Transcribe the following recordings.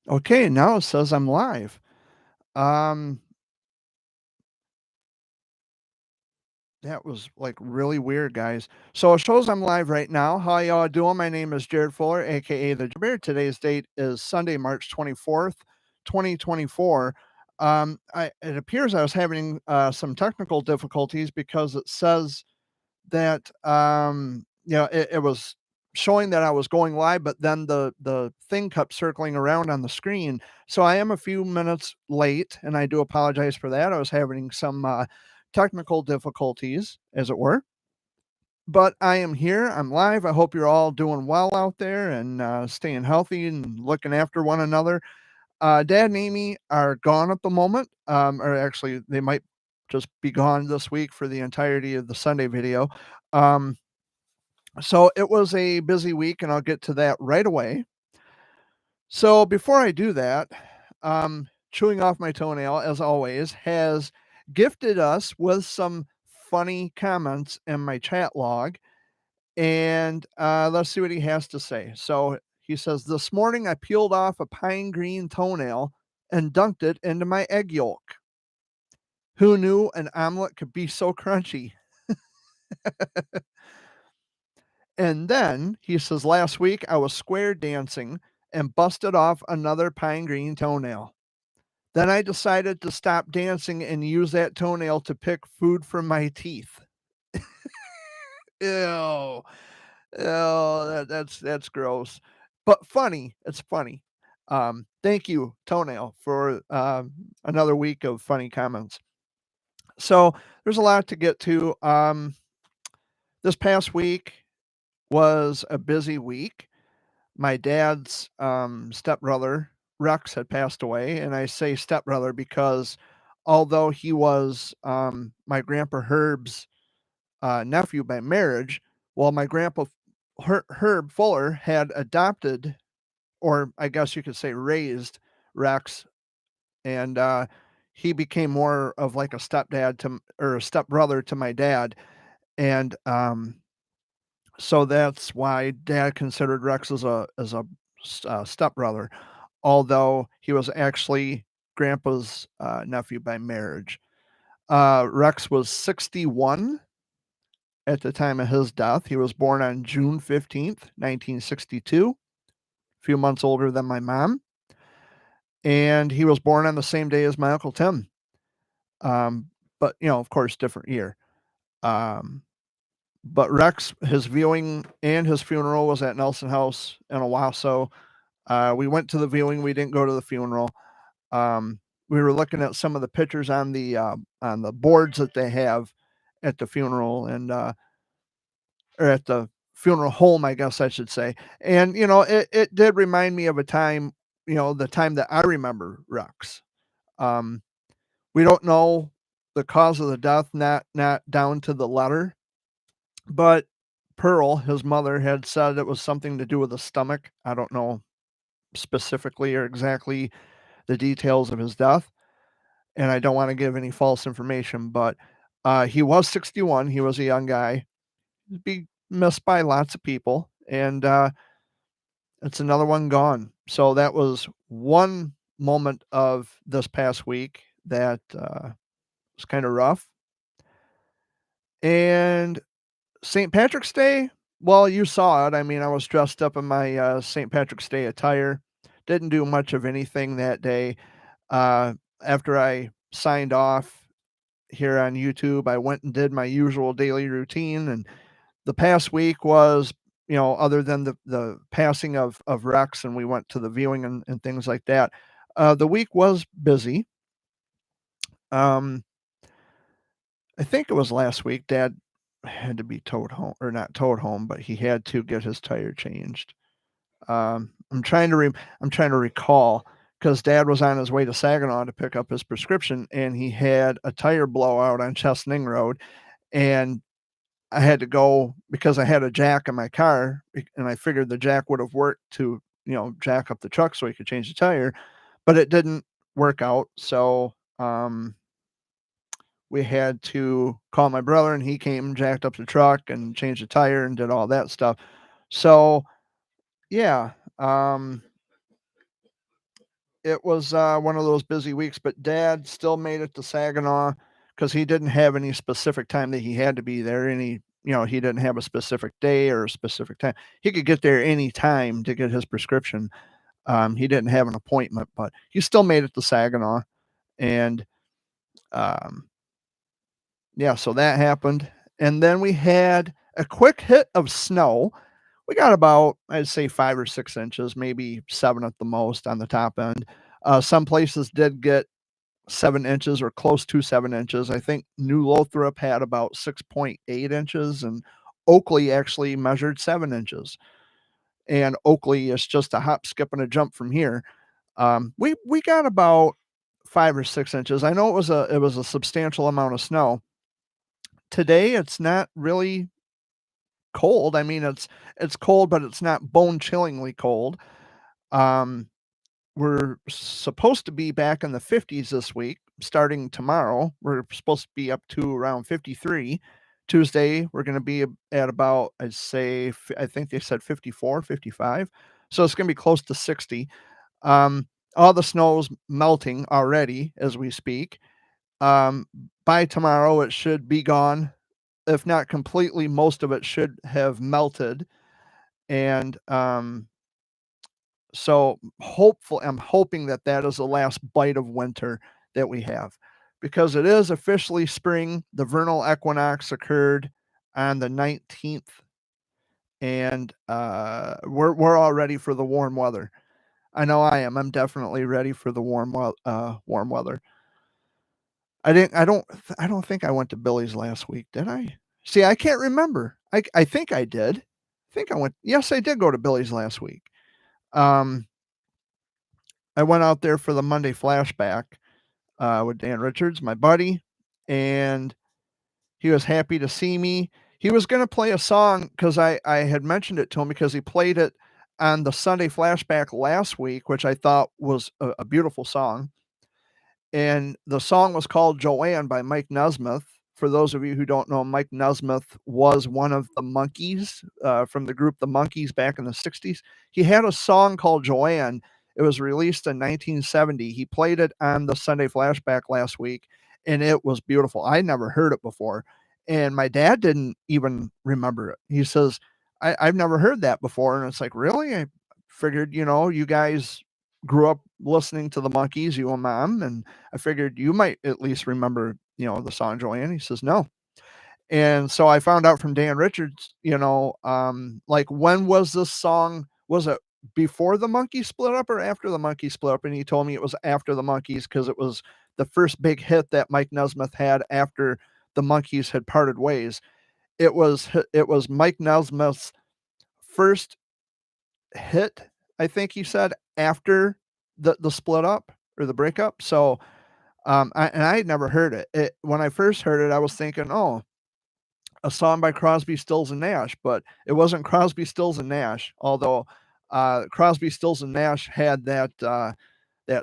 Okay, now it says I'm live. Um, that was like really weird, guys. So it shows I'm live right now. How y'all doing? My name is Jared Fuller, aka the Bear. Today's date is Sunday, March 24th, 2024. It appears I was having some technical difficulties because it says that it was showing that I was going live, but then the thing kept circling around on the screen. So I am a few minutes late, and I do apologize for that. I was having some technical difficulties, as it were. But I am here. I'm live. I hope you're all doing well out there and staying healthy and looking after one another. Dad and Amy are gone at the moment, or actually, they might just be gone this week for the entirety of the Sunday video. Um, so it was a busy week, and I'll get to that right away. So before I do that, Chewing Off My Toenail, as always, has gifted us with some funny comments in my chat log. And let's see what he has to say. So he says, "This morning I peeled off a pine green toenail and dunked it into my egg yolk. Who knew an omelet could be so crunchy?" And then he says, "Last week I was square dancing and busted off another pine green toenail. Then I decided to stop dancing and use that toenail to pick food from my teeth." Ew. Oh, that's gross, but funny. It's funny. Thank you, Toenail, for another week of funny comments. So there's a lot to get to. This past week was a busy week. My dad's stepbrother, Rex, had passed away. And I say stepbrother because although he was my grandpa Herb's nephew by marriage, well, my grandpa Herb Fuller had adopted, or I guess you could say raised, Rex, and he became more of like a stepdad to or a stepbrother to my dad. And so that's why Dad considered Rex as a stepbrother, although he was actually Grandpa's nephew by marriage. Rex was 61 at the time of his death. He was born on June 15th, 1962, a few months older than my mom. And he was born on the same day as my Uncle Tim. But, of course, different year. Um, but Rex, his viewing and his funeral was at Nelson House in Owasso. We went to the viewing. We didn't go to the funeral. We were looking at some of the pictures on the boards that they have at the funeral and or at the funeral home, I guess I should say. And it did remind me of a time, the time that I remember Rex. Um, we don't know the cause of the death, not down to the letter, but Pearl, his mother, had said it was something to do with the stomach. I don't know specifically or exactly the details of his death, and I don't want to give any false information, but he was 61. He was a young guy. He'd be missed by lots of people, and it's another one gone. So that was one moment of this past week that was kind of rough. And St. Patrick's Day, well, you saw it. I mean, I was dressed up in my St. Patrick's Day attire. Didn't do much of anything that day. After I signed off here on YouTube, I went and did my usual daily routine. And the past week was, other than the passing of Rex, and we went to the viewing and things like that, the week was busy. Um, I think it was last week. Dad had to be towed home, or not towed home, but he had to get his tire changed. I'm trying to recall because Dad was on his way to Saginaw to pick up his prescription, and he had a tire blowout on Chesaning Road, and I had to go because I had a jack in my car, and I figured the jack would have worked to jack up the truck so he could change the tire, but it didn't work out. So we had to call my brother, and he came and jacked up the truck and changed the tire and did all that stuff. So yeah, um, it was, one of those busy weeks, but dad still made it to Saginaw because he didn't have any specific time that he had to be there, he didn't have a specific day or a specific time. He could get there any time to get his prescription. He didn't have an appointment, but he still made it to Saginaw, and, um, yeah, so that happened, and then we had a quick hit of snow. We got about, I'd say 5 or 6 inches, maybe 7 at the most on the top end. Some places did get 7 inches or close to 7 inches. I think New Lothrop had about 6.8 inches, and Oakley actually measured 7 inches. And Oakley is just a hop, skip, and a jump from here. We got about 5 or 6 inches. I know it was a substantial amount of snow. Today, it's not really cold. I mean, it's cold, but it's not bone-chillingly cold. Um, we're supposed to be back in the 50s this week, starting tomorrow. We're supposed to be up to around 53. Tuesday, we're gonna be at about, I think they said 54, 55. So it's gonna be close to 60. Um, all the snow's melting already as we speak. Um, by tomorrow, it should be gone. If not completely, most of it should have melted. And so I'm hoping that that is the last bite of winter that we have, because it is officially spring. The vernal equinox occurred on the 19th, and we're all ready for the warm weather. I know I am. I'm definitely ready for the warm weather. I don't think I went to Billy's last week, did I? See, I can't remember. I think I did. I think I went. Yes, I did go to Billy's last week. Um, I went out there for the Monday flashback with Dan Richards, my buddy, and he was happy to see me. He was going to play a song because I had mentioned it to him because he played it on the Sunday flashback last week, which I thought was a beautiful song. And the song was called Joanne by Mike Nesmith. For those of you who don't know, Mike Nesmith was one of the Monkees, from the group The Monkees back in the 60s. He had a song called Joanne. It was released in 1970. He played it on the Sunday flashback last week, and it was beautiful. I never heard it before, and my dad didn't even remember it. He says, I've never heard that before. And it's like, really? I figured, you guys grew up listening to the Monkees, you and mom, and I figured you might at least remember, the song Joanne. He says, no. And so I found out from Dan Richards, like, when was this song? Was it before the Monkees split up or after the Monkees split up? And he told me it was after the Monkees because it was the first big hit that Mike Nesmith had after the Monkees had parted ways. It was Mike Nesmith's first hit, I think he said, after the split up or the breakup. So, I had never heard it. When I first heard it, I was thinking, "Oh, a song by Crosby, Stills and Nash," but it wasn't Crosby, Stills and Nash. Although, Crosby, Stills and Nash had that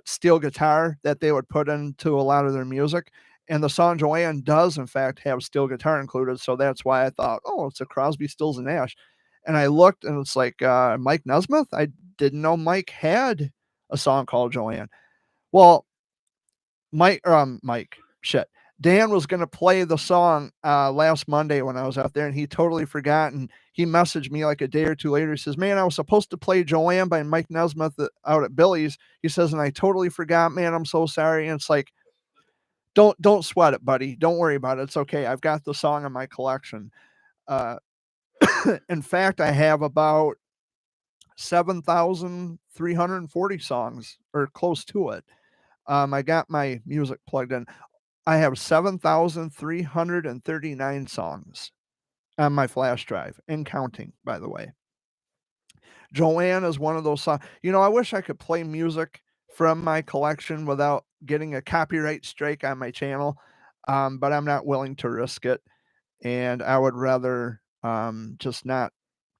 steel guitar that they would put into a lot of their music. And the song Joanne does, in fact, have steel guitar included. So that's why I thought, oh, it's a Crosby, Stills, and Nash. And I looked and it's like Mike Nesmith. I didn't know Mike had a song called Joanne. Well, shit. Dan was going to play the song last Monday when I was out there, and he totally forgot. And he messaged me like a day or two later. He says, "Man, I was supposed to play Joanne by Mike Nesmith out at Billy's." He says, "And I totally forgot, man. I'm so sorry." And it's like, don't sweat it, buddy. Don't worry about it. It's okay. I've got the song in my collection. Uh, in fact, I have about 7,340 songs or close to it. I got my music plugged in. I have 7,339 songs on my flash drive and counting, by the way. Joanne is one of those songs. I wish I could play music from my collection without getting a copyright strike on my channel, but I'm not willing to risk it. And I would rather just not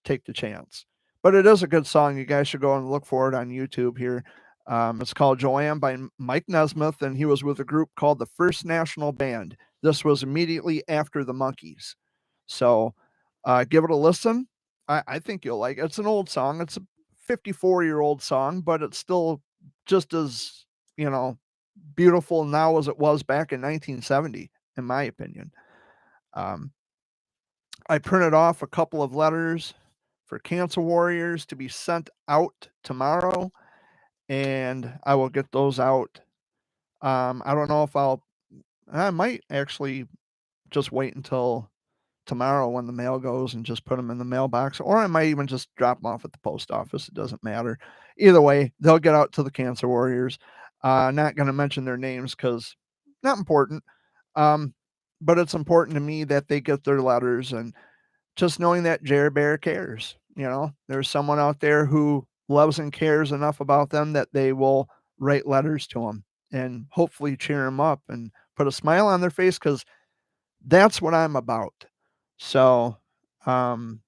take the chance. But it is a good song. You guys should go and look for it on YouTube here. It's called Joanne by Mike Nesmith, and he was with a group called the First National Band. This was immediately after the Monkees. So give it a listen. I think you'll like it. It's an old song. It's a 54-year-old song, but it's still just as, you know, beautiful now as it was back in 1970, in my opinion. Um, I printed off a couple of letters for Cancer Warriors to be sent out tomorrow, and I will get those out. I don't know if I might actually just wait until tomorrow when the mail goes and just put them in the mailbox, or I might even just drop them off at the post office. It doesn't matter. Either way, they'll get out to the Cancer Warriors. Not going to mention their names because not important. Um, but it's important to me that they get their letters, and just knowing that Jared Bear cares. There's someone out there who loves and cares enough about them that they will write letters to them and hopefully cheer them up and put a smile on their face because that's what I'm about. So, um,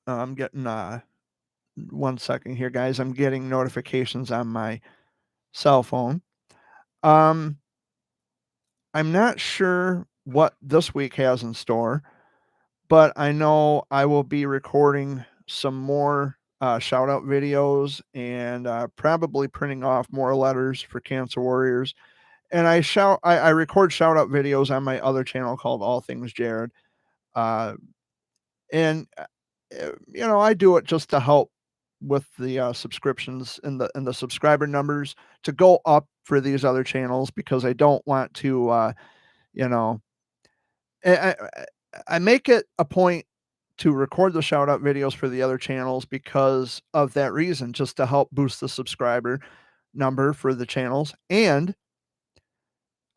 I'm getting 1 second here, guys. I'm getting notifications on my cell phone. Um, I'm not sure what this week has in store, but I know I will be recording some more shout out videos and probably printing off more letters for Cancer Warriors. And I record shout out videos on my other channel called All Things Jared. Uh, and I do it just to help with the subscriptions and the subscriber numbers to go up for these other channels because I don't want to, you know, I make it a point to record the shout out videos for the other channels because of that reason, just to help boost the subscriber number for the channels. And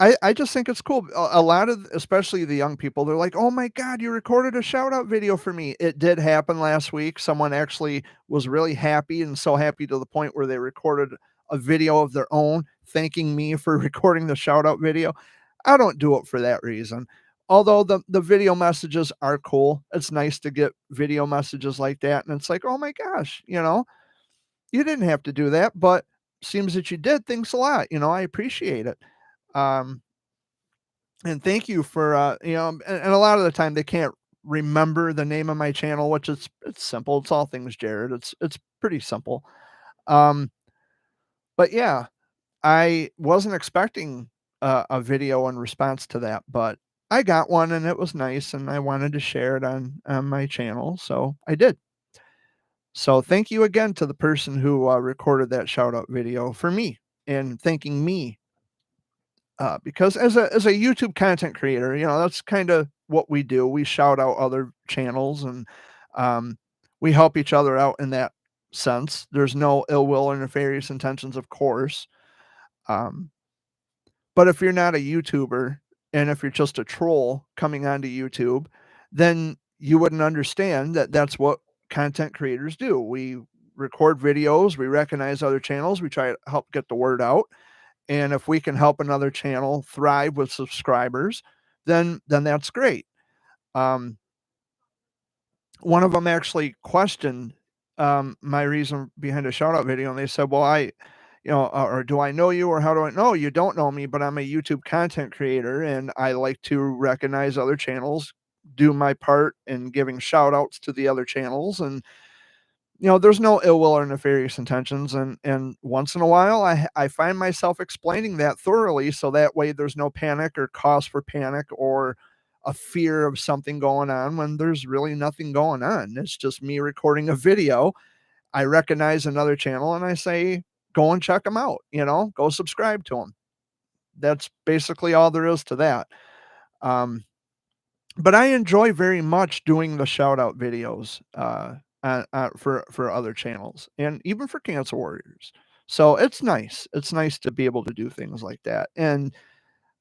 I just think it's cool. A lot of, especially the young people, they're like, "Oh my god, you recorded a shout out video for me." It did happen last week. Someone actually was really happy, and so happy to the point where they recorded a video of their own thanking me for recording the shout out video. I don't do it for that reason. Although the video messages are cool. It's nice to get video messages like that, and it's like, "Oh my gosh, you didn't have to do that, but seems that you did. Thanks a lot. I appreciate it." Um and thank you for, and a lot of the time they can't remember the name of my channel, which is it's simple. It's All Things Jared. It's pretty simple. Um, but yeah, I wasn't expecting a video in response to that, but I got one and it was nice, and I wanted to share it on my channel, so I did. So thank you again to the person who recorded that shout out video for me and thanking me. Because as a YouTube content creator, that's kind of what we do. We shout out other channels, and um, we help each other out in that sense. There's no ill will or nefarious intentions, of course. Um, but if you're not a YouTuber and if you're just a troll coming onto YouTube, then you wouldn't understand that that's what content creators do. We record videos, we recognize other channels, we try to help get the word out, and if we can help another channel thrive with subscribers, then that's great. Um, One of them actually questioned my reason behind a shout out video, and they said, "Well, or do I know you, or how do I know you don't know me? But I'm a YouTube content creator, and I like to recognize other channels, do my part in giving shout outs to the other channels, and there's no ill will or nefarious intentions, and once in a while, I find myself explaining that thoroughly, so that way there's no panic or cause for panic or a fear of something going on when there's really nothing going on. It's just me recording a video. I recognize another channel and I say, go and check them out, go subscribe to them. That's basically all there is to that. Um, but I enjoy very much doing the shout out videos for other channels and even for Cancer Warriors. So it's nice. It's nice to be able to do things like that. And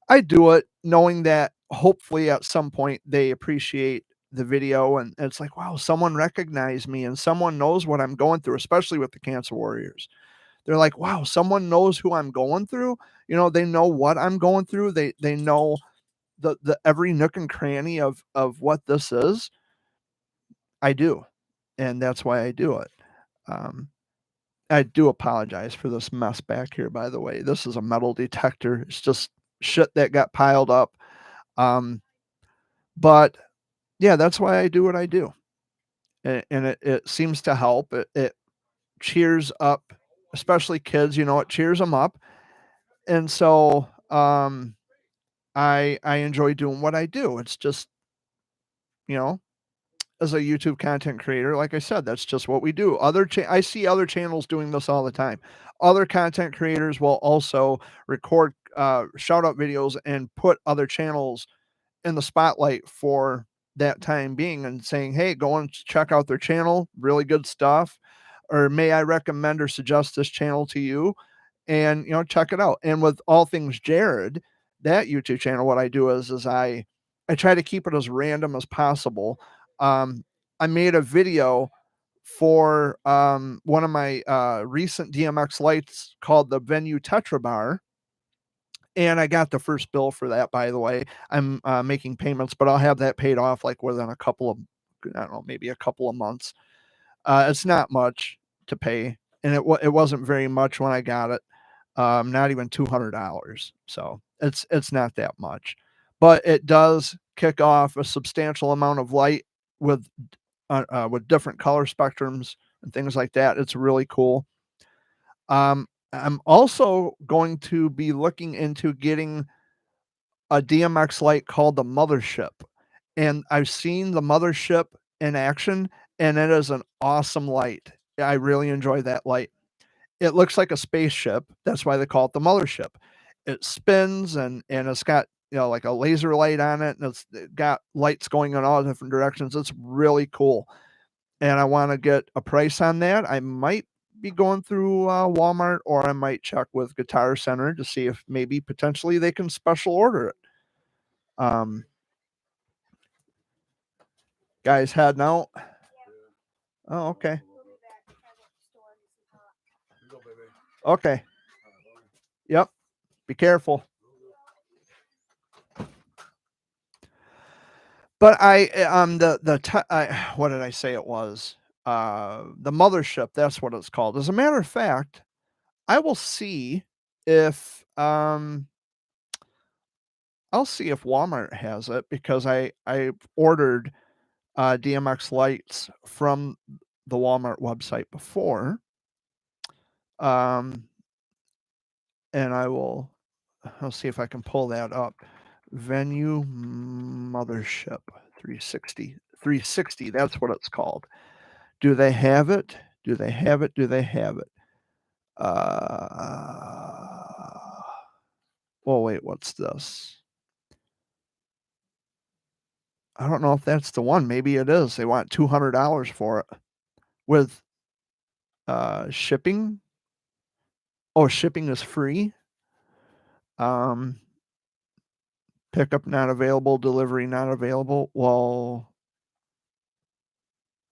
I do it knowing that hopefully at some point they appreciate the video, and it's like, wow, someone recognized me and someone knows what I'm going through, especially with the Cancer Warriors. They're like, wow, someone knows who I'm going through. They know what I'm going through. They know the every nook and cranny of what this is. I do, and that's why I do it. Um, I do apologize for this mess back here, by the way. This is a metal detector. It's just shit that got piled up. Um, but yeah, that's why I do what I do. And it seems to help. It cheers up especially kids, you know, it cheers them up. And so, I enjoy doing what I do. It's just, you know, as a YouTube content creator, like I said, that's just what we do. I see other channels doing this all the time. Other content creators will also record shout out videos and put other channels in the spotlight for that time being and saying, "Hey, go and check out their channel, really good stuff," or "May I recommend or suggest this channel to you?" And, you know, check it out. And with All Things Jared, that YouTube channel, what I do is I try to keep it as random as possible. Um, I made a video for one of my recent DMX lights called the Venue Tetra Bar, and I got the first bill for that, by the way. I'm making payments, but I'll have that paid off like within a couple of, I don't know, maybe a couple of months. It's not much to pay, and it wasn't very much when I got it. Not even $200. So it's not that much, but it does kick off a substantial amount of light with with different color spectrums and things like that. It's really cool. I'm also going to be looking into getting a DMX light called the Mothership, and I've seen the Mothership in action, and it is an awesome light. I really enjoy that light. It looks like a spaceship. That's why they call it the mothership. It spins and it's got, you know, like a laser light on it, and it got lights going in all different directions. It's really cool. And I want to get a price on that. I might be going through Walmart, or I might check with Guitar Center to see if maybe potentially they can special order it. Um, guys heading out. Oh, okay. Okay. Yep. Be careful. But what did I say it was? The mothership, that's what it's called. As a matter of fact, I will see if I'll see if Walmart has it, because I ordered DMX lights from the Walmart website before. Um, and I'll see if I can pull that up. Venue Mothership 360. 360, that's what it's called. Do they have it? Do they have it? Do they have it? Oh, wait, what's this? I don't know if that's the one. Maybe it is. They want $200 for it with shipping. Oh, shipping is free. Um, Pickup not available, delivery not available. Well,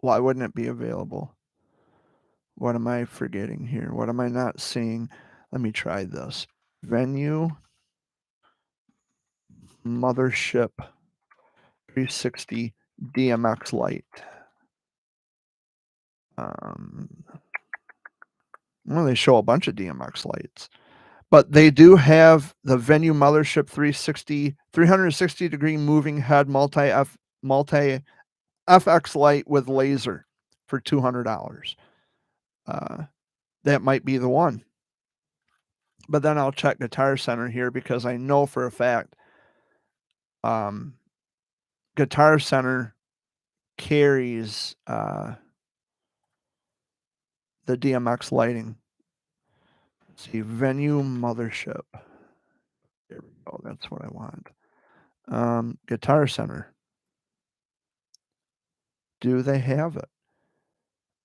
why wouldn't it be available? What am I forgetting here? What am I not seeing? Let me try this. Venue Mothership 360 DMX light. Well, they show a bunch of DMX lights, but they do have the Venue Mothership 360 degree moving head multi FX light with laser for $200. That might be the one. But then I'll check Guitar Center here, because I know for a fact Guitar Center carries the DMX lighting. Let's see, Venue Mothership. There we go. That's what I want. Guitar Center. Do they have it?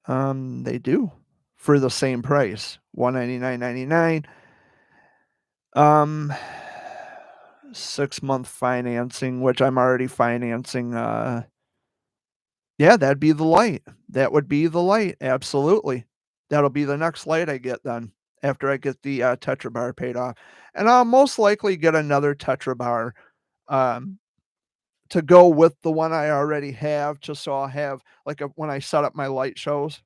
They do, for the same price, $199.99. 6-month financing, which I'm already financing. Yeah, that'd be the light. That would be the light. Absolutely. That'll be the next light I get then, after I get the Tetra Bar paid off. And I'll most likely get another Tetra Bar to go with the one I already have, just so I'll have, like, when I set up my light shows,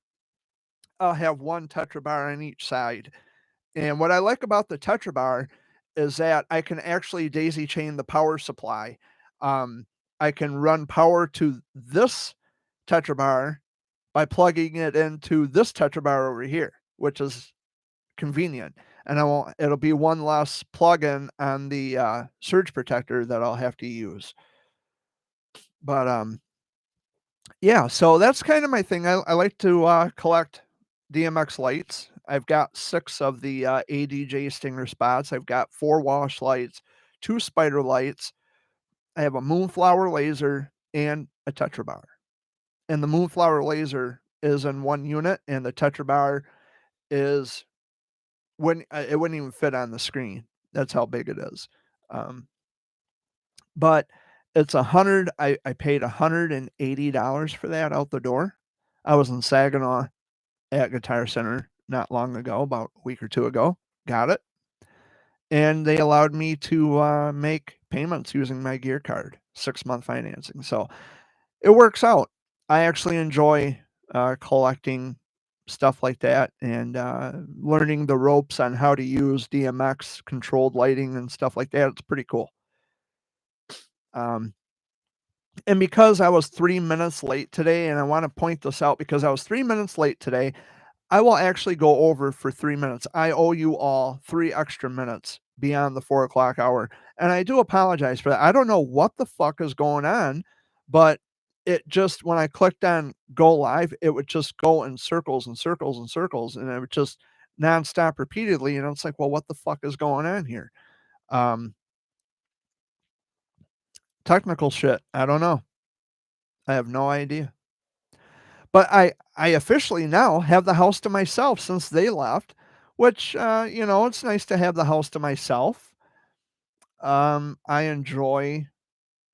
I'll have one Tetra Bar on each side. And what I like about the Tetra Bar is that I can actually daisy chain the power supply. Um, I can run power to this Tetra Bar by plugging it into this Tetra Bar over here, which is convenient, and I won't it'll be one less plug-in on the, surge protector that I'll have to use. But, yeah, so that's kinda my thing. I like to, collect DMX lights. I've got 6 of the, ADJ Stinger spots. I've got 4 wash lights, 2 spider lights. I have a Moonflower laser and a Tetra bar. And the Moonflower laser is in 1 unit, and the Tetra bar is it wouldn't even fit on the screen. That's how big it is. Um, but it's 100 I paid $180 for that out the door. I was in Saginaw at Guitar Center not long ago, about a week or 2 ago, got it, and they allowed me to, make payments using my gear card, 6-month financing, so it works out. I actually enjoy, collecting stuff like that and, learning the ropes on how to use DMX controlled lighting and stuff like that. It's pretty cool. Um, and because I was 3 minutes late today, and I wanna point this out because I was 3 minutes late today, I will actually go over for 3 minutes. I owe you all 3 extra minutes beyond the 4 o'clock hour, and I do apologize for that. I don't know what the fuck is going on, but it just when I clicked on go live, it would just go in circles and circles and circles, and it would just nonstop repeatedly, and it's like, "Well, what the fuck is going on here?" Um, Technical shit. I don't know. I have no idea. But I officially now have the house to myself since they left, which, it's nice to have the house to myself. I enjoy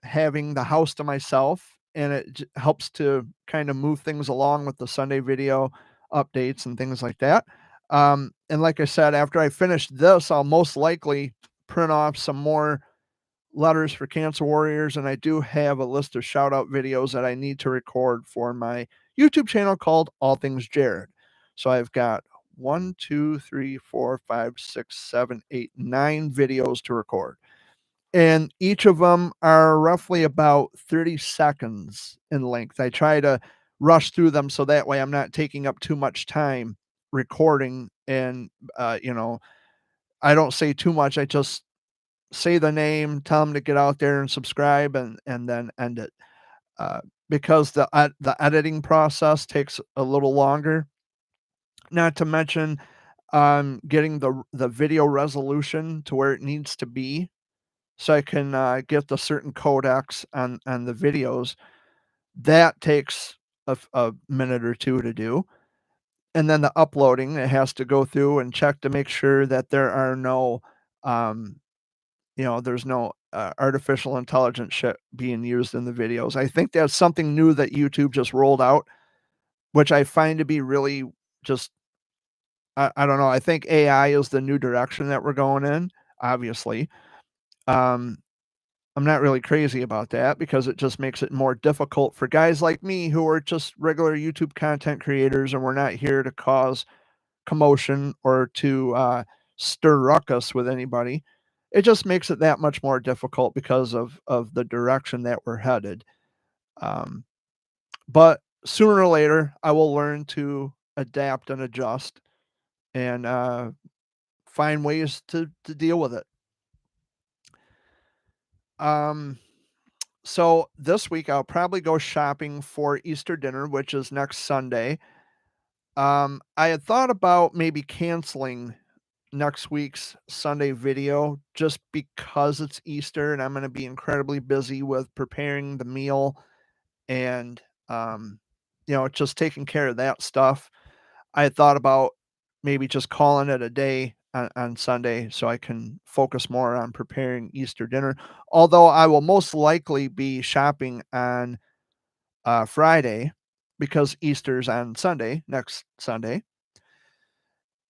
having the house to myself, and it helps to kind of move things along with the Sunday video updates and things like that. And like I said, after I finish this, I'll most likely print off some more letters for cancer warriors, and I do have a list of shout out videos that I need to record for my YouTube channel called All Things Jared. So I've got 9 videos to record, and each of them are roughly about 30 seconds in length. I try to rush through them so that way I'm not taking up too much time recording, and I don't say too much. I just say the name, tell them to get out there and subscribe, and then end it. Uh, because the editing process takes a little longer. Not to mention, getting the video resolution to where it needs to be, so I can get the certain codecs on the videos. That takes a minute or two to do, and then the uploading, it has to go through and check to make sure that there are no um, there's no, artificial intelligence shit being used in the videos. I think that's something new that YouTube just rolled out, which I find to be really just I don't know, I think AI is the new direction that we're going in, obviously. Um, I'm not really crazy about that because it just makes it more difficult for guys like me who are just regular YouTube content creators, and we're not here to cause commotion or to, stir ruckus with anybody. It just makes it that much more difficult because of the direction that we're headed. Um, but sooner or later, I will learn to adapt and adjust and, find ways to deal with it. Um, so this week, I'll probably go shopping for Easter dinner, which is next Sunday. I had thought about maybe canceling next week's Sunday video just because it's Easter and I'm going to be incredibly busy with preparing the meal and just taking care of that stuff. I had thought about maybe just calling it a day on Sunday so I can focus more on preparing Easter dinner. Although I will most likely be shopping on Friday because Easter's on Sunday, next Sunday.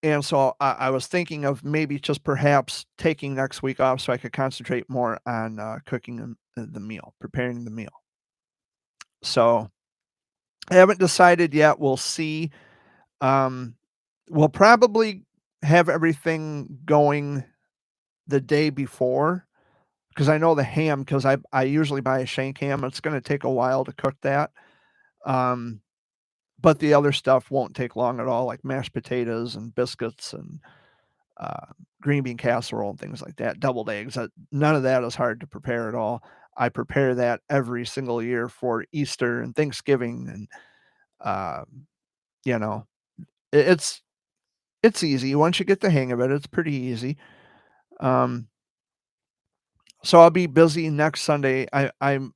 And so I was thinking of maybe just perhaps taking next week off so I could concentrate more on cooking the meal, preparing the meal. So I haven't decided yet. We'll see. Um, we'll probably have everything going the day before because I know the ham because I usually buy a shank ham. It's going to take a while to cook that. But the other stuff won't take long at all, like mashed potatoes and biscuits and uh, green bean casserole and things like that, deviled eggs. None of that is hard to prepare at all. I prepare that every single year for Easter and Thanksgiving, and you know, it's easy once you get the hang of it. It's pretty easy. Um, so I'll be busy next Sunday. I'm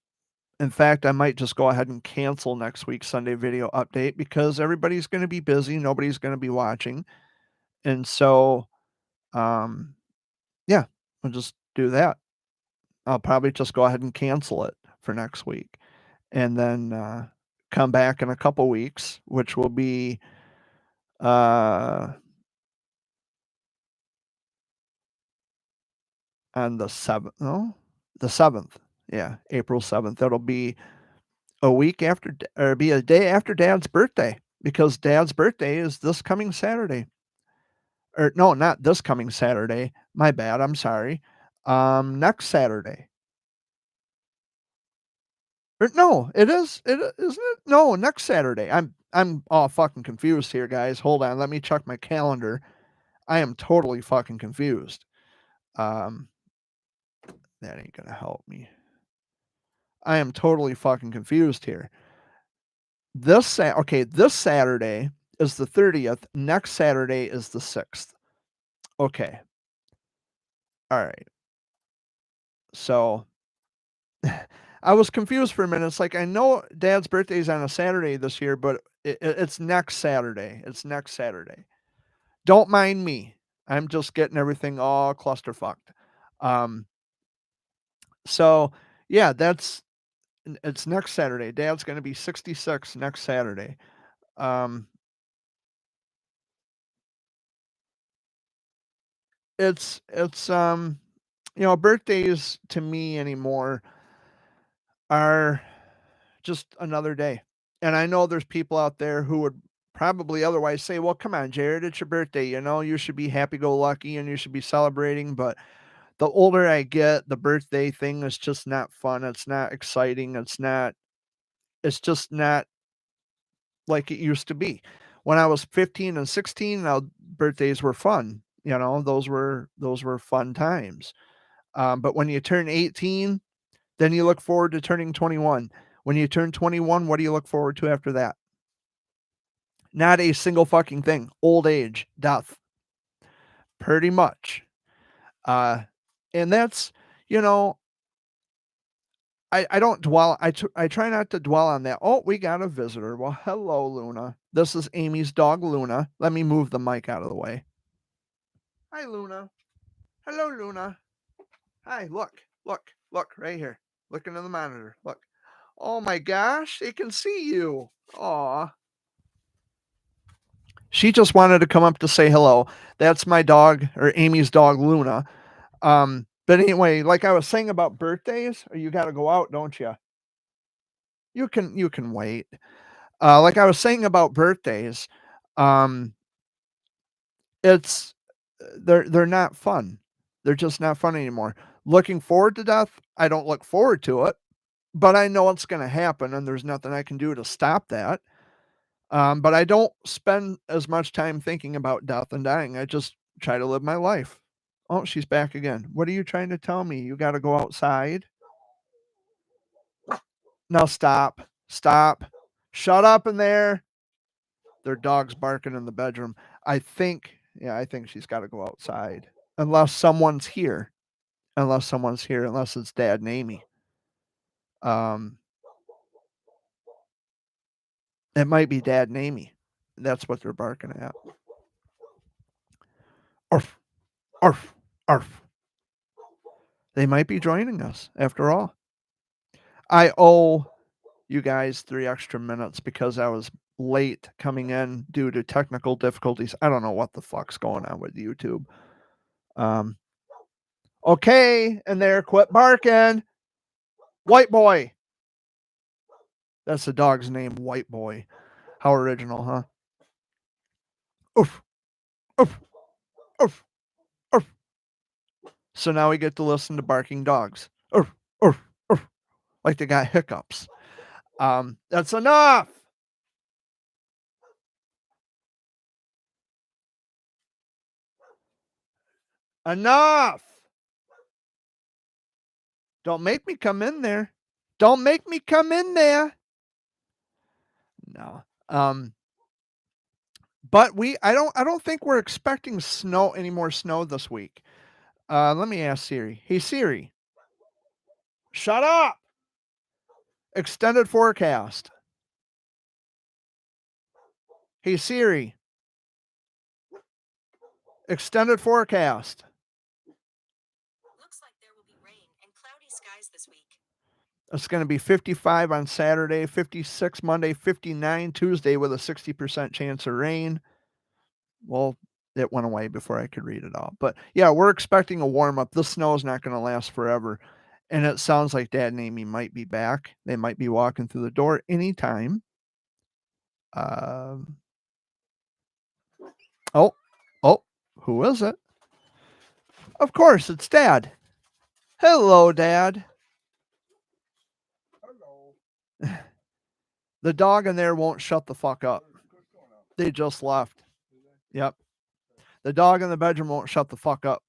In fact, I might just go ahead and cancel next week's Sunday video update because everybody's going to be busy. Nobody's going to be watching, and so um, yeah, I'll just do that. I'll probably just go ahead and cancel it for next week, and then come back in a couple weeks, which will be uh, on the 7th. No, the 7th. Yeah, April 7th. It'll be a week after, or be a day after Dad's birthday because Dad's birthday is this coming Saturday. Or no, not this coming Saturday. My bad. I'm sorry. Next Saturday. Or no, it is. Isn't it? No, next Saturday. I'm all fucking confused here, guys. Hold on. Let me check my calendar. I am totally fucking confused. Um, that ain't gonna help me. I am totally fucking confused here. This Saturday is the 30th. Next Saturday is the 6th. Okay. All right. So I was confused for a minute. It's like I know Dad's birthday is on a Saturday this year, but it's next Saturday. It's next Saturday. Don't mind me. I'm just getting everything all clusterfucked. Um, so yeah, it's next Saturday. Dad's going to be 66 next Saturday. Um, it's birthdays to me anymore are just another day. And I know there's people out there who would probably otherwise say, "Well, come on, Jared, it's your birthday, you should be happy-go-lucky and you should be celebrating." But the older I get, the birthday thing is just not fun. It's not exciting. It's just not like it used to be. When I was 15 and 16, now birthdays were fun. Those were fun times. But when you turn 18, then you look forward to turning 21. When you turn 21, what do you look forward to after that? Not a single fucking thing. Old age, death, pretty much. Uh, and that's, you know, I don't dwell. I try not to dwell on that. Oh, we got a visitor. Well, hello, Luna. This is Amy's dog, Luna. Let me move the mic out of the way. Hi, Luna. Hello, Luna. Hi. Look, right here. Look into the monitor. Look. Oh my gosh, they can see you. Aw. She just wanted to come up to say hello. That's my dog, or Amy's dog, Luna. But anyway, like I was saying about birthdays, you got to go out, don't you? You can wait. Like I was saying about birthdays, um, it's they're not fun. They're just not fun anymore. Looking forward to death, I don't look forward to it, but I know it's going to happen, and there's nothing I can do to stop that. But I don't spend as much time thinking about death and dying. I just try to live my life. Oh, she's back again. What are you trying to tell me? You got to go outside? No, stop. Stop. Shut up in there. Their dog's barking in the bedroom. I think she's got to go outside. Unless someone's here. Unless it's Dad and Amy. Um, it might be Dad and Amy. That's what they're barking at. Arf, arf, arf. They might be joining us after all. I owe you guys 3 extra minutes because I was late coming in due to technical difficulties. I don't know what the fuck's going on with YouTube. Um, okay, and there, quit barking. White Boy. That's the dog's name, White Boy. How original, huh? Oof, oof, oof, oof. So now we get to listen to barking dogs. Oof, oof, oof. Like they got hiccups. That's enough. Enough. Don't make me come in there. Don't make me come in there. No. But I don't think we're expecting snow, any more snow this week. Let me ask Siri. Hey Siri. Shut up. Extended forecast. Hey Siri. Extended forecast. Looks like there will be rain and cloudy skies this week. It's going to be 55 on Saturday, 56 Monday, 59 Tuesday with a 60% chance of rain. Well, it went away before I could read it all. But yeah, we're expecting a warm up. This snow is not going to last forever. And it sounds like Dad and Amy might be back. They might be walking through the door anytime. Oh, who is it? Of course, it's Dad. Hello, Dad. Hello. The dog in there won't shut the fuck up. They just left. Yep. The dog in the bedroom won't shut the fuck up.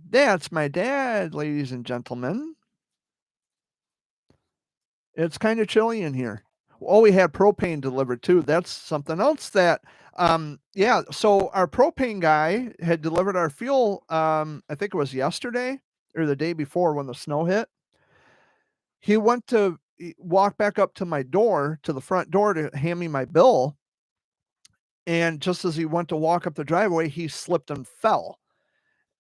That's my dad, ladies and gentlemen. It's kind of chilly in here. Oh, we had propane delivered too. That's something else that, yeah. So our propane guy had delivered our fuel. I think it was yesterday or the day before when the snow hit. He went to walk back up to my door, to the front door to hand me my bill. And just as he went to walk up the driveway, he slipped and fell.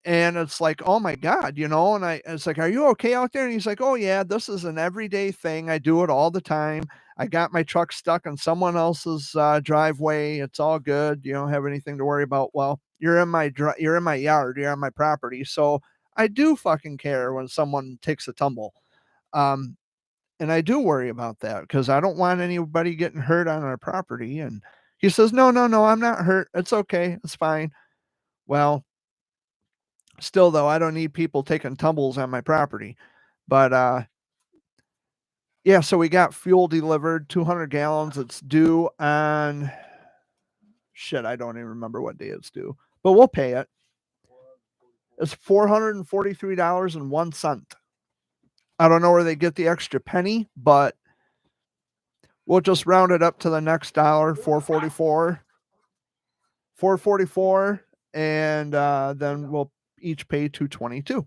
And it's like, oh my God, you know, and it's like, are you okay out there? And he's like, oh yeah, this is an everyday thing. I do it all the time. I got my truck stuck on someone else's driveway. It's all good. You don't have anything to worry about. Well, you're in my yard. You're on my property. So I do fucking care when someone takes a tumble. And I do worry about that because I don't want anybody getting hurt on our property. And he says, no, I'm not hurt. It's okay. It's fine. Well, still though, I don't need people taking tumbles on my property. But yeah, so we got fuel delivered, 200 gallons. It's due on shit, I don't even remember what day it's due, but we'll pay it. It's $443.01. I don't know where they get the extra penny, but we'll just round it up to the next dollar, 444, and then we'll each pay $222.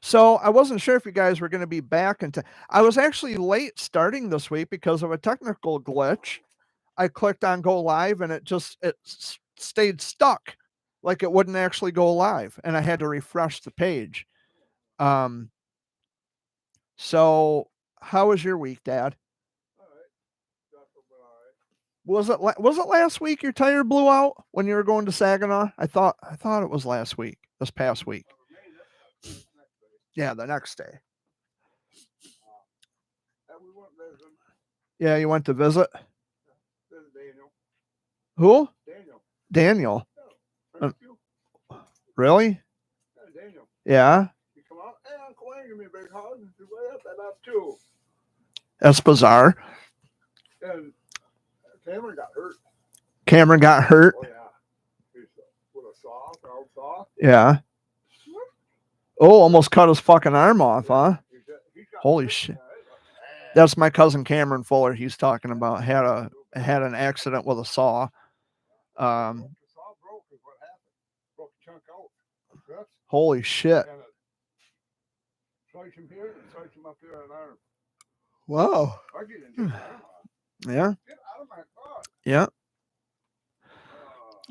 So I wasn't sure if you guys were going to be back I was actually late starting this week because of a technical glitch. I clicked on go live and it stayed stuck, like it wouldn't actually go live, and I had to refresh the page. So how was your week, Dad? Was it last week your tire blew out when you were going to Saginaw? I thought it was last week, this past week. Yeah, the next day. Yeah, you went to visit? Daniel. Who? Daniel. Daniel. Really? Yeah, Daniel. Yeah. You come out, hey, Uncle Wayne, give me a big hug. And say, what up? I love too. That's bizarre. And Cameron got hurt. Cameron got hurt? Oh, yeah. With a saw, power saw. Yeah. Oh, almost cut his fucking arm off, huh? Holy shit. That's my cousin Cameron Fuller he's talking about. Had an accident with a saw. The saw broke is what happened. Broke a chunk out. Holy shit. Slice him here and slice him up here on an arm. Wow. I get into the arm. Yeah. Get out of my car. Yeah.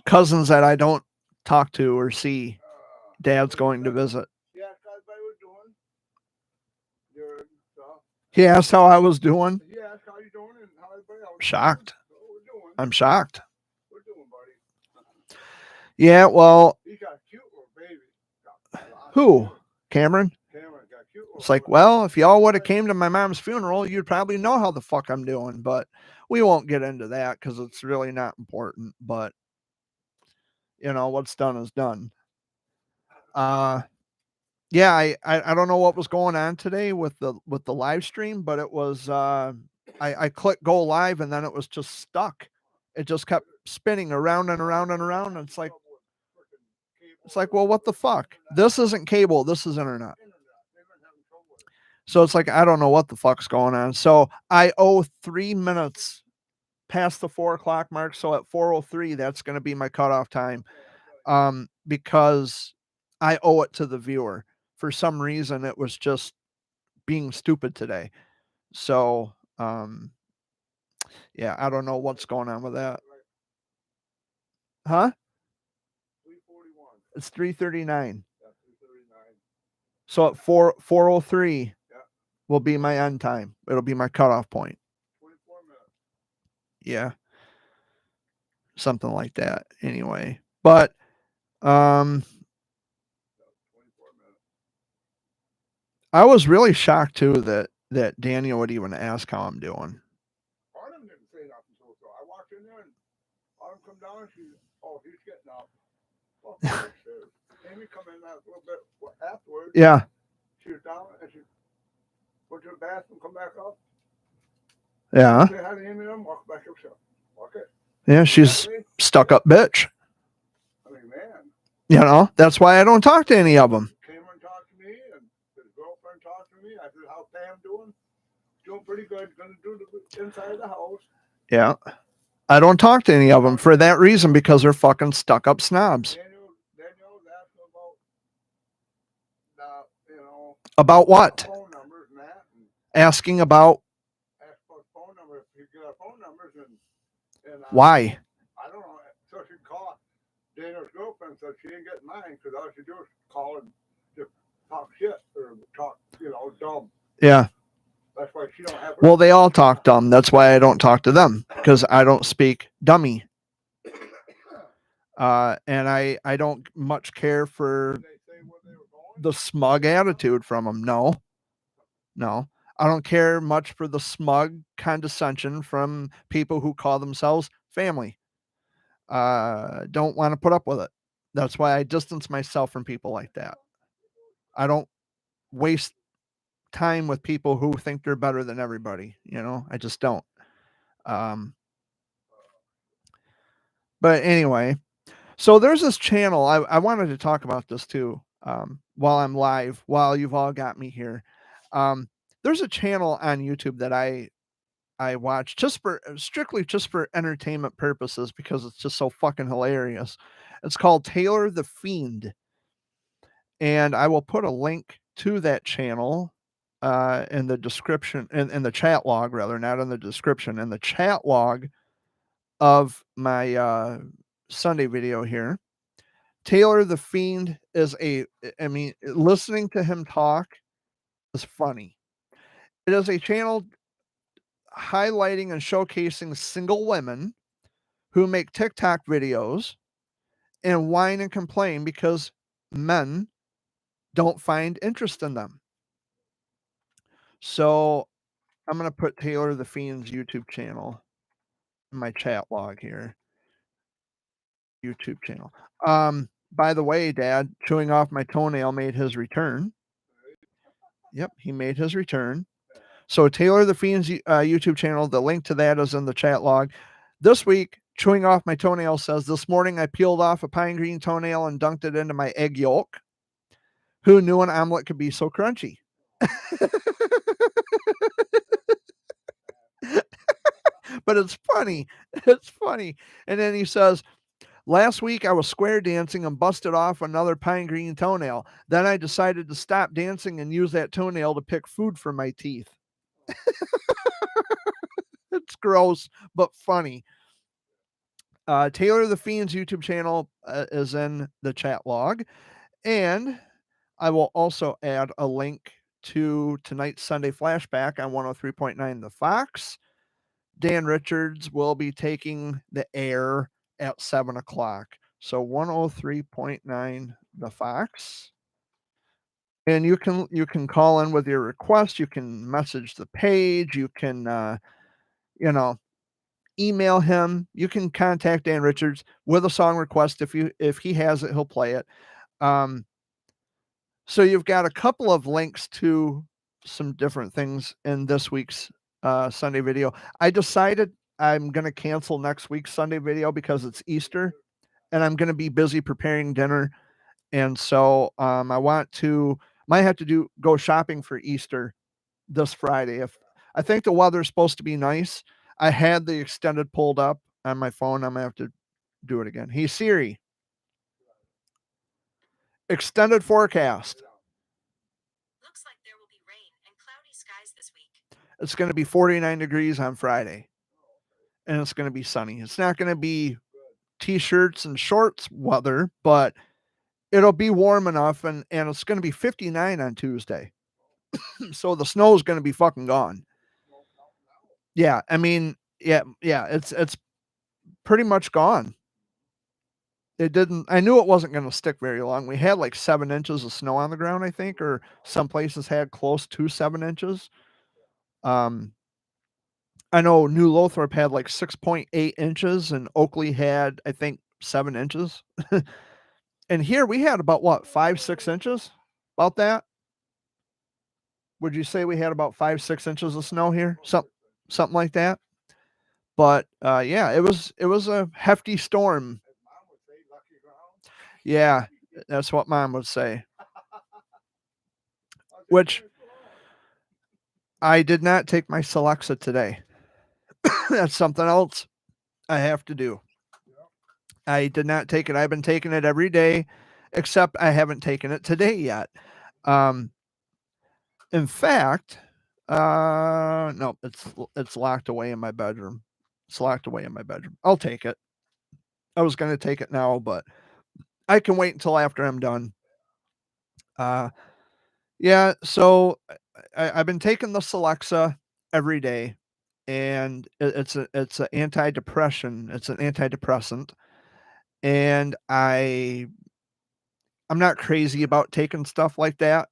Cousins that I don't talk to or see. Dad's going to visit. Yeah, that's what I was doing. He asked how I was doing. He asked how you doing and how everybody else. Shocked. So we're doing. I'm shocked. We're doing, buddy. Yeah, well. He got cute little baby. Who? Cameron? Cameron got cute. It's like, well, if y'all would have came to my mom's funeral, you'd probably know how the fuck I'm doing. But we won't get into that because it's really not important. But you know, what's done is done. Yeah, I don't know what was going on today with the live stream, but it was I clicked go live and then it was just stuck It just kept spinning around and around and around. And it's like, well, what the fuck? This isn't cable. This is internet. So it's like, I don't know what the fuck's going on. So I owe 3 minutes past the 4 o'clock mark. So at 4:03, that's going to be my cutoff time. Because I owe it to the viewer. For some reason, it was just being stupid today. So, yeah, I don't know what's going on with that. Huh? 341. It's 3:39. Yeah, 339. So at 4:03 Yeah. will be my end time. It'll be my cutoff point. 24 minutes. Yeah. Something like that. Anyway. But 24 minutes. I was really shocked too that Daniel would even ask how I'm doing. Artem didn't say nothing to her, so I walked in there and Artem come down and he's getting up. Well, sure. Amy come in a little bit afterwards. Yeah. She was down and she went to the bathroom, come back up. Yeah. Say hi to Amy and walk back up. Walk it. Yeah, she's stuck up bitch. I mean, man. You know, that's why I don't talk to any of them. Cameron talked to me and his girlfriend talked to me. I said, how's Pam doing? Doing pretty good. Gonna do the inside of the house. Yeah. I don't talk to any of them for that reason, because they're fucking stuck up snobs. Daniel was asking about, About what? phone numbers and that. And Asking about asked for phone numbers. If you get our phone numbers and why. I don't know. So she called Daniel's girlfriend, said she didn't get mine because all she do is call and just talk shit or talk, dumb. Yeah. That's why she don't have her. Well, they all talk dumb. That's why I don't talk to them, because I don't speak dummy. And I don't much care for Did they say where they were going? the smug attitude from them. No. I don't care much for the smug condescension from people who call themselves family. Don't want to put up with it. That's why I distance myself from people like that. I don't waste time with people who think they're better than everybody. I just don't. But anyway, so there's this channel. I wanted to talk about this too, while I'm live, while you've all got me here. There's a channel on YouTube that I watch strictly for entertainment purposes, because it's just so fucking hilarious. It's called Taylor the Fiend. And I will put a link to that channel in the description, in the chat log, rather, not in the description, in the chat log of my Sunday video here. Taylor the Fiend is listening to him talk is funny. It is a channel highlighting and showcasing single women who make TikTok videos and whine and complain because men don't find interest in them. So I'm going to put Taylor the Fiend's YouTube channel in my chat log here. YouTube channel. By the way, Dad, chewing off my toenail made his return. Yep, he made his return. So Taylor the Fiend's YouTube channel, the link to that is in the chat log. This week, chewing off my toenail says, this morning I peeled off a pine green toenail and dunked it into my egg yolk. Who knew an omelet could be so crunchy? But it's funny. It's funny. And then he says, last week I was square dancing and busted off another pine green toenail. Then I decided to stop dancing and use that toenail to pick food for my teeth. It's gross, but funny. Taylor the Fiend's YouTube channel is in the chat log. And I will also add a link to tonight's Sunday Flashback on 103.9 The Fox. Dan Richards will be taking the air at 7 o'clock. So 103.9 The Fox. And you can call in with your request. You can message the page. You can, email him. You can contact Dan Richards with a song request. If he has it, he'll play it. So you've got a couple of links to some different things in this week's Sunday video. I decided I'm going to cancel next week's Sunday video because it's Easter and I'm going to be busy preparing dinner. And so I might have to go shopping for Easter this Friday. If I think the weather's supposed to be nice. I had the extended pulled up on my phone. I'm going to have to do it again. Hey, Siri, extended forecast. Looks like there will be rain and cloudy skies this week. It's going to be 49 degrees on Friday. And it's going to be sunny. It's not going to be t-shirts and shorts weather, but it'll be warm enough, and it's going to be 59 on Tuesday. So the snow is going to be fucking gone. Yeah, I mean, yeah, it's pretty much gone. I knew it wasn't going to stick very long. We had like 7 inches of snow on the ground, I think, or some places had close to 7 inches. I know New Lothrop had like 6.8 inches and Oakley had, I think, 7 inches. And here we had about what, 5-6 inches? About that? Would you say we had about 5-6 inches of snow here? Something like that. But yeah, it was a hefty storm. Yeah, that's what Mom would say. Which I did not take my Celexa today. That's something else I have to do. I did not take it. I've been taking it every day, except I haven't taken it today yet. In fact, no, it's locked away in my bedroom. It's locked away in my bedroom. I'll take it. I was going to take it now, but I can wait until after I'm done. Yeah, so I've been taking the Celexa every day, and it's an antidepressant. It's an antidepressant, and I'm not crazy about taking stuff like that,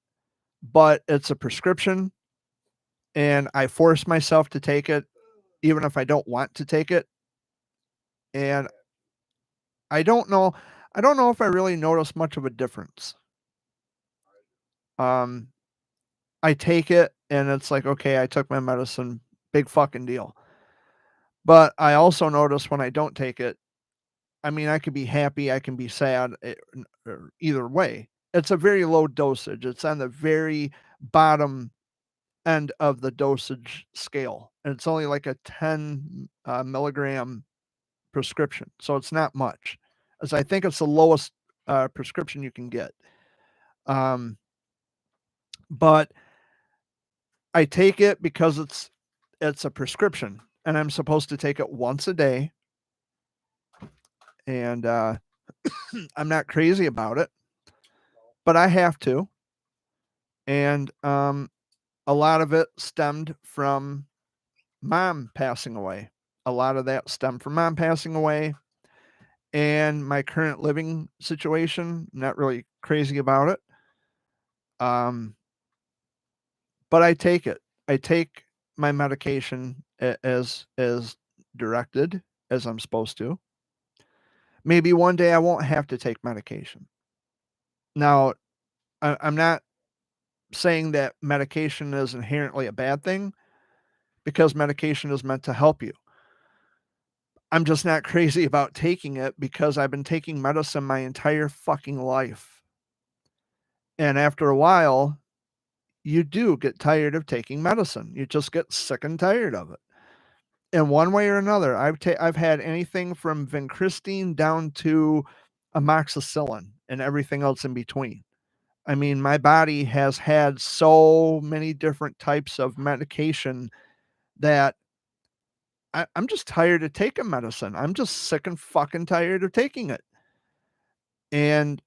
but it's a prescription, and I force myself to take it, even if I don't want to take it. And I don't know if I really notice much of a difference. I take it and it's like, okay, I took my medicine, big fucking deal. But I also notice when I don't take it, I mean, I could be happy, I can be sad, either way. It's a very low dosage. It's on the very bottom end of the dosage scale, and it's only like a 10 milligram prescription, so it's not much. As I think it's the lowest prescription you can get. But I take it because it's a prescription, and I'm supposed to take it once a day. And I'm not crazy about it, but I have to. And a lot of it stemmed from Mom passing away. A lot of that stemmed from Mom passing away, and my current living situation. Not really crazy about it. But I take it. I take my medication as directed, as I'm supposed to. Maybe one day I won't have to take medication. Now, I'm not saying that medication is inherently a bad thing, because medication is meant to help you. I'm just not crazy about taking it because I've been taking medicine my entire fucking life. And after a while, you do get tired of taking medicine. You just get sick and tired of it. In one way or another, I've had anything from vincristine down to amoxicillin and everything else in between. I mean, my body has had so many different types of medication that I'm just tired of taking medicine. I'm just sick and fucking tired of taking it. And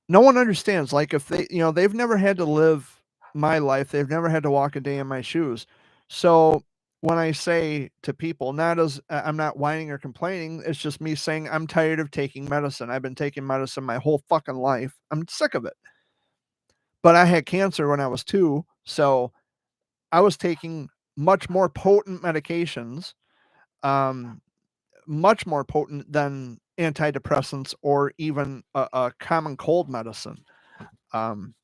no one understands. Like, if they've never had to live my life, they've never had to walk a day in my shoes. So when I say to people, I'm not whining or complaining, it's just me saying I'm tired of taking medicine. I've been taking medicine my whole fucking life. I'm sick of it. But I had cancer when I was 2, so I was taking much more potent medications, much more potent than antidepressants or even a common cold medicine. I'm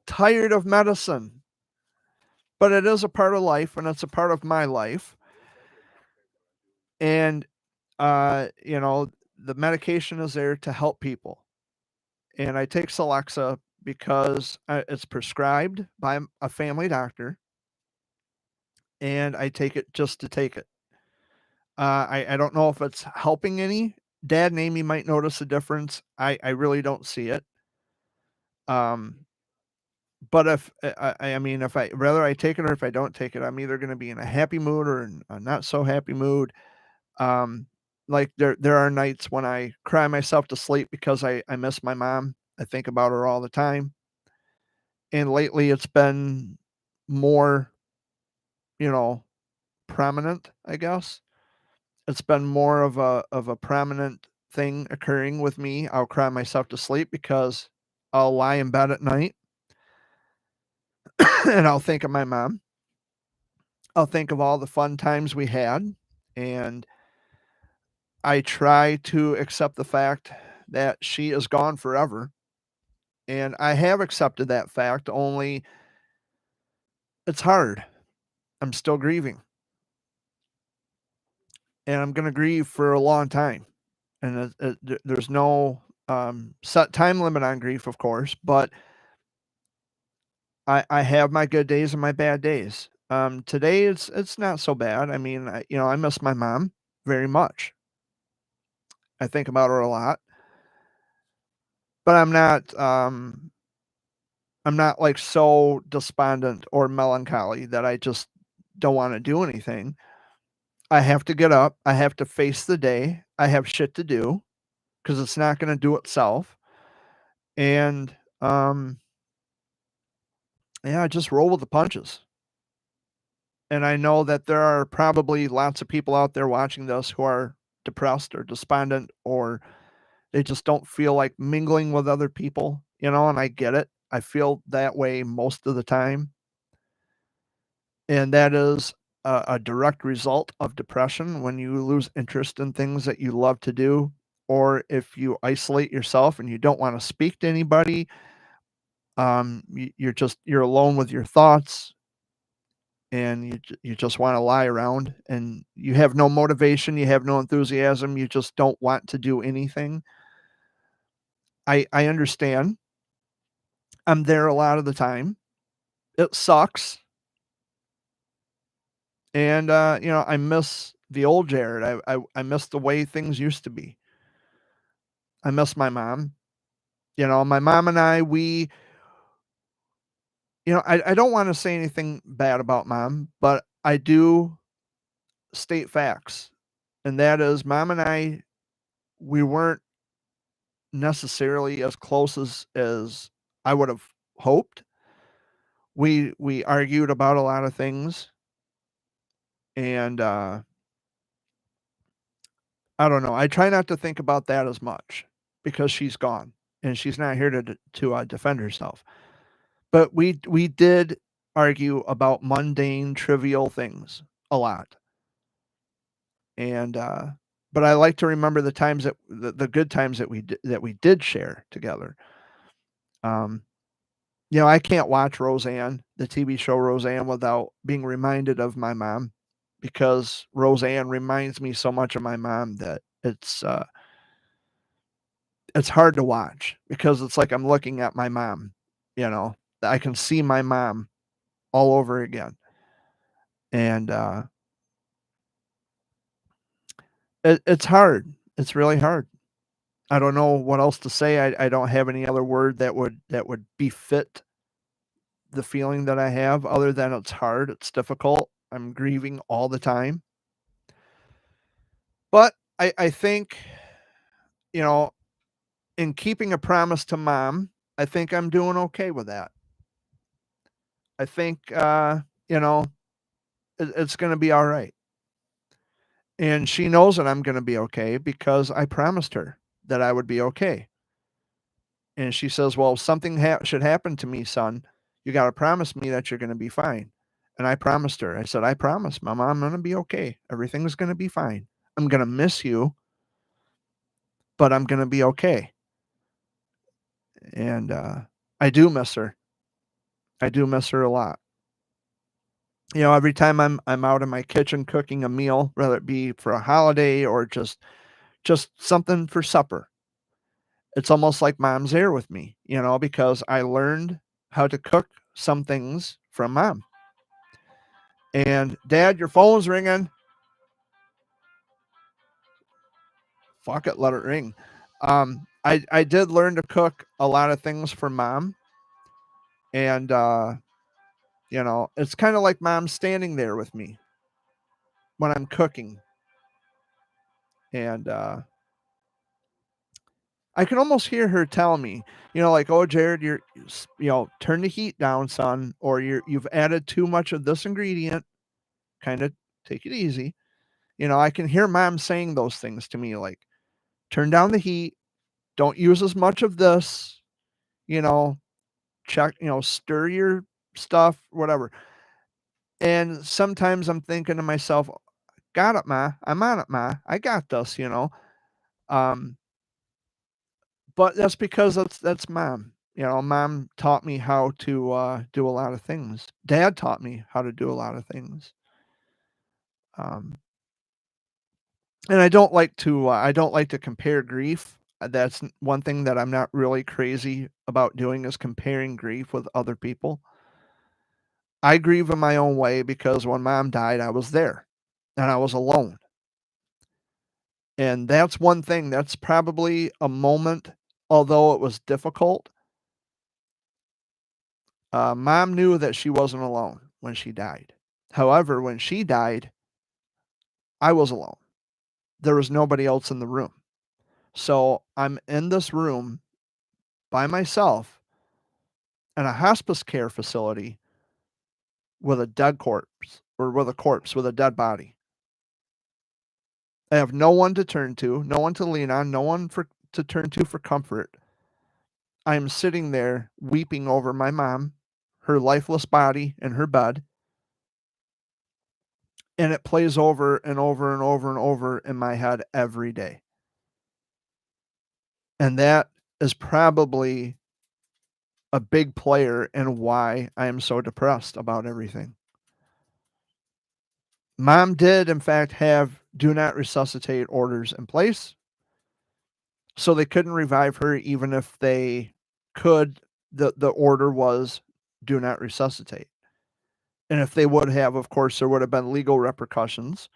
tired of medicine. but it is a part of life, and it's a part of my life. And, you know, the medication is there to help people. And I take Celexa because it's prescribed by a family doctor, and I take it just to take it. I don't know if it's helping any. Dad and Amy might notice a difference. I really don't see it. Um, but if I mean, if I whether I take it or if I don't take it, I'm either going to be in a happy mood or in a not so happy mood. Um, like there are nights when I cry myself to sleep because I miss my mom. I think about her all the time, and lately it's been more, you know, prominent, I guess. It's been more of a prominent thing occurring with me. I'll cry myself to sleep because I'll lie in bed at night and I'll think of my mom. I'll think of all the fun times we had, and I try to accept the fact that she is gone forever. And I have accepted that fact, only it's hard. I'm still grieving, and I'm going to grieve for a long time. And there's no set time limit on grief, of course, but I have my good days and my bad days. Today it's not so bad. I mean, I miss my mom very much. I think about her a lot, but I'm not like so despondent or melancholy that I just don't want to do anything. I have to get up. I have to face the day. I have shit to do because it's not going to do itself. And yeah, just roll with the punches. And I know that there are probably lots of people out there watching this who are depressed or despondent, or they just don't feel like mingling with other people, and I get it. I feel that way most of the time. And that is a direct result of depression when you lose interest in things that you love to do, or if you isolate yourself and you don't want to speak to anybody. You're alone with your thoughts, and you just want to lie around, and you have no motivation, you have no enthusiasm, you just don't want to do anything. I understand. I'm there a lot of the time. It sucks. And I miss the old Jared. I miss the way things used to be. I miss my mom. My mom and I don't want to say anything bad about mom, but I do state facts. And that is, mom and we weren't necessarily as close as I would have hoped. We argued about a lot of things, and I don't know. I try not to think about that as much because she's gone and she's not here to defend herself. But we did argue about mundane, trivial things a lot, and but I like to remember the times the good times that we did share together. Um, I can't watch Roseanne, the TV show Roseanne, without being reminded of my mom, because Roseanne reminds me so much of my mom that it's hard to watch because it's like I'm looking at my mom, you know. I can see my mom all over again. And it's hard. It's really hard. I don't know what else to say. I don't have any other word that would befit the feeling that I have, other than it's hard, it's difficult. I'm grieving all the time. But I think, you know, in keeping a promise to mom, I think I'm doing okay with that. I think, you know, it's going to be all right. And she knows that I'm going to be okay because I promised her that I would be okay. And she says, "Well, if something should happen to me, son, you got to promise me that you're going to be fine." And I promised her. I said, "I promise, Mama, I'm going to be okay. Everything's going to be fine. I'm going to miss you, but I'm going to be okay." And I do miss her. I do miss her a lot. every time I'm out in my kitchen cooking a meal, whether it be for a holiday or just something for supper, it's almost like mom's there with me, because I learned how to cook some things from mom. And Dad, your phone's ringing. Fuck it, let it ring. I did learn to cook a lot of things for mom, and it's kind of like mom standing there with me when I'm cooking, and I can almost hear her tell me, like, "Oh, Jared, turn the heat down, son," or "You've added too much of this ingredient. Kind of take it easy." I can hear mom saying those things to me, like, "Turn down the heat. Don't use as much of this." You know, check, stir your stuff, whatever. And sometimes I'm thinking to myself, "Got it, ma. I'm on it, ma. I got this." Um, but that's because that's mom. Mom taught me how to do a lot of things. Dad taught me how to do a lot of things. Um, and I don't like to compare grief. That's one thing that I'm not really crazy about doing is comparing grief with other people. I grieve in my own way because when mom died, I was there and I was alone. And that's one thing, that's probably a moment, although it was difficult. Mom knew that she wasn't alone when she died. However, when she died, I was alone. There was nobody else in the room. So I'm in this room by myself in a hospice care facility with a dead corpse or with a dead body. I have no one to turn to, no one to lean on, no one to turn to for comfort. I am sitting there weeping over my mom, her lifeless body in her bed, and it plays over and over and over and over in my head every day. And that is probably a big player in why I am so depressed about everything. Mom did, in fact, have do not resuscitate orders in place. So they couldn't revive her even if they could. The order was do not resuscitate. And if they would have, of course, there would have been legal repercussions.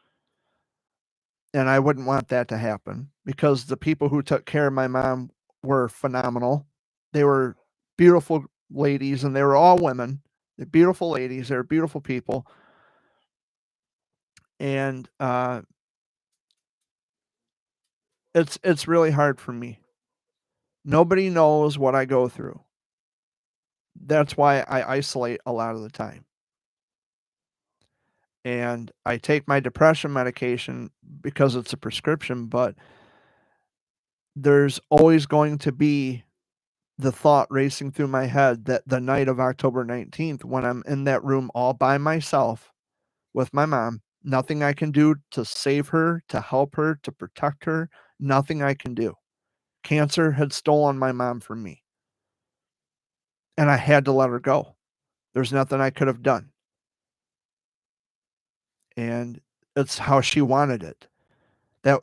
And I wouldn't want that to happen because the people who took care of my mom were phenomenal. They were beautiful ladies and they were all women. They're beautiful ladies, they're beautiful people. And it's really hard for me. Nobody knows what I go through. That's why I isolate a lot of the time. And I take my depression medication because it's a prescription, but there's always going to be the thought racing through my head that the night of October 19th, when I'm in that room all by myself with my mom, nothing I can do to save her, to help her, to protect her, nothing I can do. Cancer had stolen my mom from me, and I had to let her go. There's nothing I could have done. And it's how she wanted it.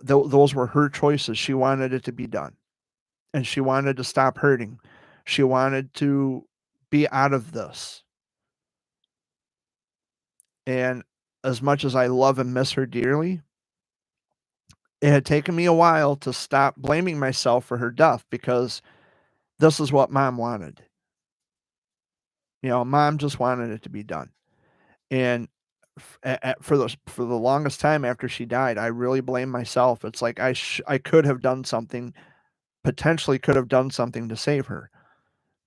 Those were her choices. She wanted it to be done, and she wanted to stop hurting. She wanted to be out of this. And as much as I love and miss her dearly, it had taken me a while to stop blaming myself for her death because this is what mom wanted. Mom just wanted it to be done. And for the longest time after she died, I really blamed myself. It's like I could have done something, potentially could have done something to save her.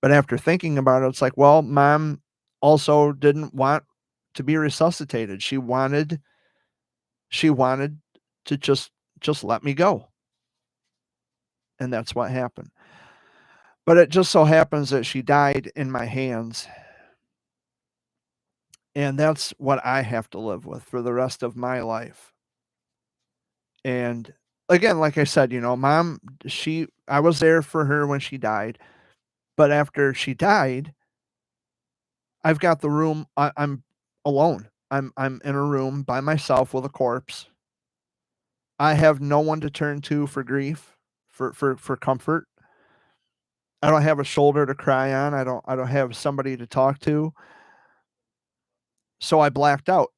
But after thinking about it, it's like, well, mom also didn't want to be resuscitated. She wanted to just let me go. And that's what happened. But it just so happens that she died in my hands, and that's what I have to live with for the rest of my life. And again, like I said, mom, I was there for her when she died, but after she died, I've got the room I'm alone. I'm in a room by myself with a corpse. I have no one to turn to for grief, for comfort. I don't have a shoulder to cry on. I don't have somebody to talk to. So I blacked out.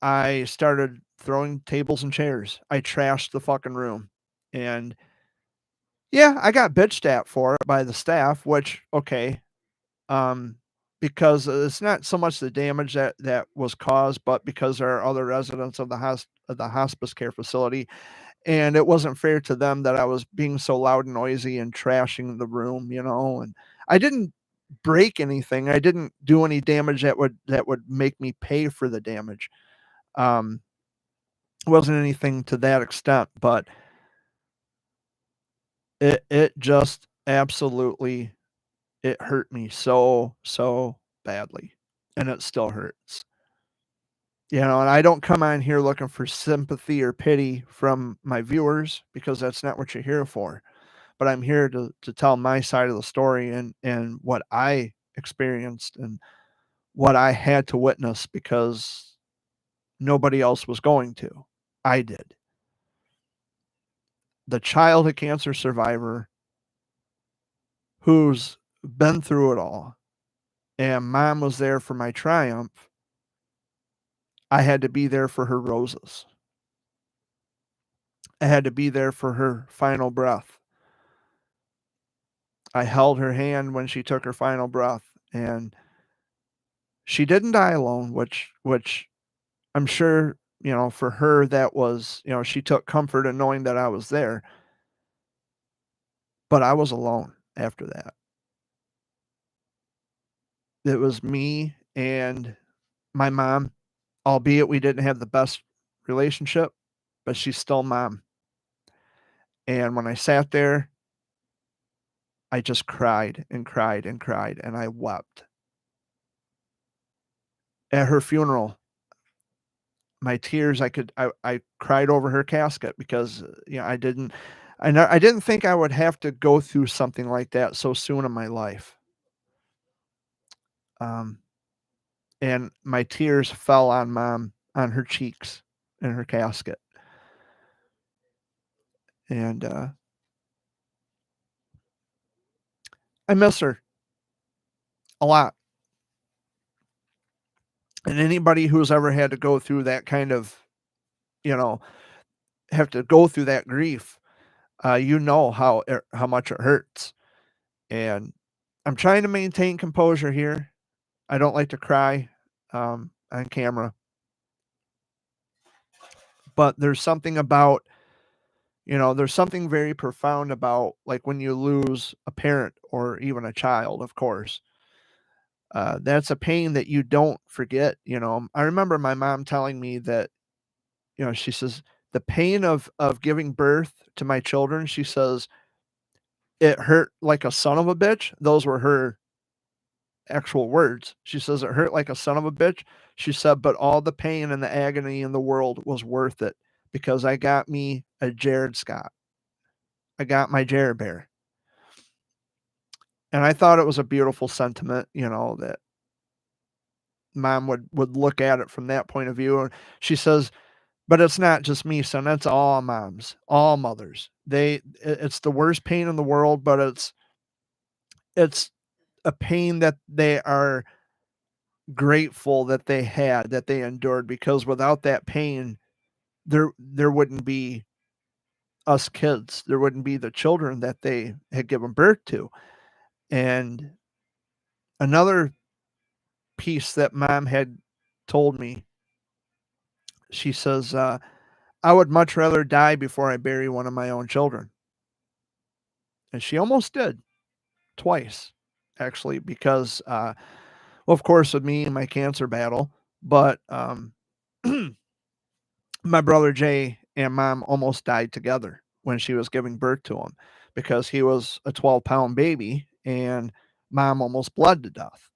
I started throwing tables and chairs. I trashed the fucking room. And yeah, I got bitched at for it by the staff, which okay. Um because it's not so much the damage that was caused, but because there are other residents of the hospice care facility, and it wasn't fair to them that I was being so loud and noisy and trashing the room, and I didn't break anything. I didn't do any damage that would make me pay for the damage. Um, it wasn't anything to that extent, but it just absolutely it hurt me so badly, and it still hurts. And I don't come on here looking for sympathy or pity from my viewers because that's not what you're here for. But I'm here to tell my side of the story and what I experienced and what I had to witness because nobody else was going to. I did. The childhood cancer survivor who's been through it all, and mom was there for my triumph. I had to be there for her roses. I had to be there for her final breath. I held her hand when she took her final breath, and she didn't die alone, which I'm sure, for her that was, she took comfort in knowing that I was there, but I was alone after that. It was me and my mom, albeit we didn't have the best relationship, but she's still mom. And when I sat there, I just cried and cried and cried and I wept. At her funeral, my tears, I cried over her casket because, I didn't think I would have to go through something like that so soon in my life. Um, and my tears fell on mom, on her cheeks in her casket. And, I miss her a lot. And anybody who's ever had to go through that kind of, you know, have to go through that grief, how much it hurts. And I'm trying to maintain composure here. I don't like to cry, on camera, but there's something very profound about, like, when you lose a parent or even a child, of course. That's a pain that you don't forget. I remember my mom telling me that, she says, "The pain of giving birth to my children," she says, "it hurt like a son of a bitch." Those were her actual words. She says, "It hurt like a son of a bitch." She said, "But all the pain and the agony in the world was worth it because I got me a Jared Scott. I got my Jared Bear." And I thought it was a beautiful sentiment, that mom would look at it from that point of view. And she says, "But it's not just me, son. That's all moms, all mothers. It's the worst pain in the world, but it's a pain that they are grateful that they endured, because without that pain, there wouldn't be us kids. There wouldn't be the children that they had given birth to." And another piece that mom had told me, she says, "I would much rather die before I bury one of my own children." And she almost did twice, actually, because, well, of course, with me and my cancer battle, but my brother Jay and mom almost died together when she was giving birth to him because he was a 12-pound baby and mom almost bled to death,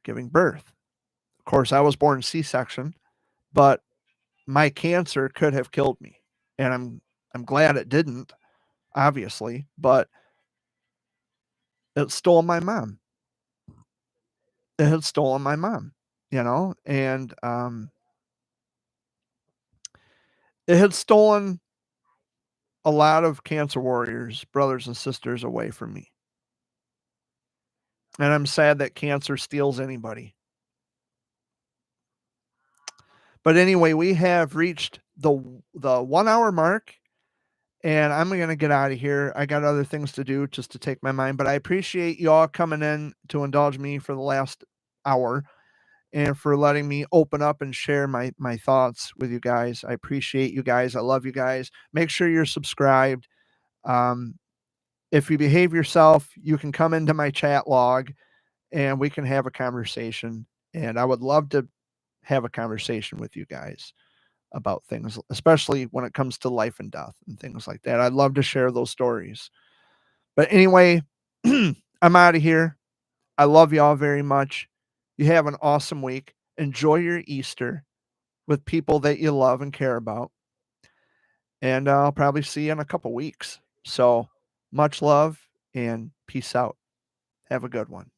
giving birth. Of course, I was born C-section, but my cancer could have killed me, and I'm glad it didn't, obviously, but it stole my mom. It had stolen my mom. and it had stolen a lot of cancer warriors, brothers and sisters, away from me. And I'm sad that cancer steals anybody. But anyway, we have reached the 1 hour mark, and I'm going to get out of here. I got other things to do just to take my mind, but I appreciate y'all coming in to indulge me for the last hour and for letting me open up and share my thoughts with you guys. I appreciate you guys. I love you guys. Make sure you're subscribed. Um, if you behave yourself, you can come into my chat log and we can have a conversation. And I would love to have a conversation with you guys about things, especially when it comes to life and death and things like that. I'd love to share those stories. But anyway, I'm out of here. I love y'all very much. You have an awesome week. Enjoy your Easter with people that you love and care about. And I'll probably see you in a couple weeks. So much love and peace out. Have a good one.